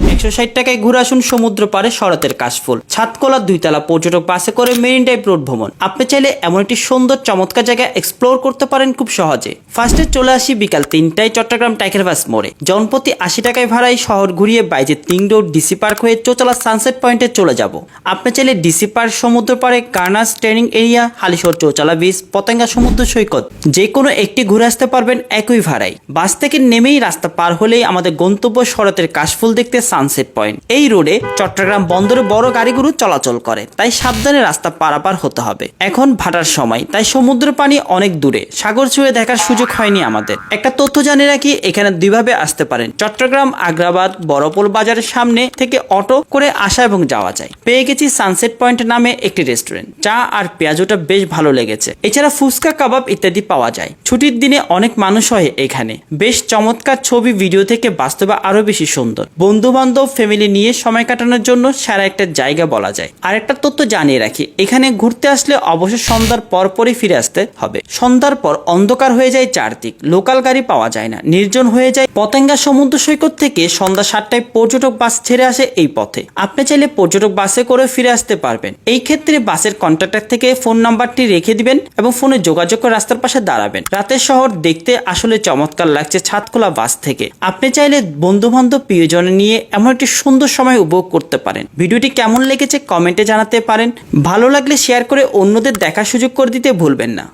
160 টাকায় ঘুরে আসুন সমুদ্র পাড়ে শরতের কাশফুল। ছাদকোলা 2 তলা পর্যটক বাসে করে মেরিন ড্রাইভ রোড ভ্রমণ। আপনি চাইলে এমন একটি সুন্দর চমৎকার জায়গা এক্সপ্লোর করতে পারেন খুব সহজে। ফার্স্টে চলে আসি বিকাল 3টায় চট্টগ্রাম টাইগার বাস মোড়ে। জনপ্রতি 80 টাকায় ভাড়ায় শহর ঘুরিয়ে বাইজে 3 রোড ডিসি পার্ক হয়ে চোচলা সানসেট পয়েন্টে চলে যাব। আপনি চাইলে ডিসি পার্ক সমুদ্র পাড়ে কার্নাস ট্রেনিং এরিয়া, হালিশহর চৌচালা বিচ, পতেঙ্গা সমুদ্র সৈকত যে কোনো একটি ঘুরে আসতে পারবেন একই ভাড়ায়। বাস থেকে নেমেই রাস্তা পার হলেই আমাদের গন্তব্য শরতের কাশফুল দেখতে সানসেট পয়েন্ট। এই রোডে চট্টগ্রাম বন্দরে বড় গাড়িগুলো চলাচল করে, তাই সাবধানে রাস্তা পারাপার হতে হবে। এখন ভাটার সময়, তাই সমুদ্র পানি অনেক দূরে, সাগর ছুঁয়ে দেখার সুযোগ হয়নি আমাদের। একটা তথ্য জানিয়ে রাখি, এখানে দুইভাবে আসতে পারেন। চট্টগ্রাম আগ্রাবাদ বড়পোল বাজারের সামনে থেকে অটো করে আসা এবং যাওয়া যায়। পেয়ে গেছি সানসেট পয়েন্ট নামে একটি রেস্টুরেন্ট। চা আর পেঁয়াজুটা বেশ ভালো লেগেছে। এছাড়া ফুচকা, কাবাব ইত্যাদি পাওয়া যায়। ছুটির দিনে অনেক মানুষ হয় এখানে। বেশ চমৎকার ছবি ভিডিও থেকে বাস্তবে আরো বেশি সুন্দর। বন্ধু বান্ধব ফ্যামিলি নিয়ে সময় কাটানোর জন্য সেরা একটা জায়গা বলা যায়। আর একটা তথ্য জানিয়ে রাখি, এখানে ঘুরতে আসলে অবশ্যই সন্ধ্যার পরপরই ফিরে আসতে হবে। সন্ধ্যার পর অন্ধকার হয়ে যায় চারদিক, লোকাল গাড়ি পাওয়া যায় না, নির্জন হয়ে যায়। পতেঙ্গা সমুদ্র সৈকত থেকে সন্ধ্যা 7টায় পর্যটক বাস ছেড়ে আসে এই পথে। আপনি চাইলে পর্যটক বাসে করে ফিরে আসতে পারবেন। এই ক্ষেত্রে বাসের কন্ট্রাক্টর থেকে ফোন নাম্বারটি রেখে দিবেন এবং ফোনে যোগাযোগ করে রাস্তার পাশে দাঁড়াবেন। রাতের শহর দেখতে আসলে চমৎকার লাগছে ছাদকোলা বাস থেকে। আপনি চাইলে বন্ধু বান্ধব প্রিয়জন নিয়ে এমন একটি সুন্দর সময় উপভোগ করতে পারেন। ভিডিওটি কেমন লেগেছে কমেন্টে জানাতে পারেন। ভালো লাগলে শেয়ার করে অন্যদের দেখার সুযোগ করে দিতে ভুলবেন না।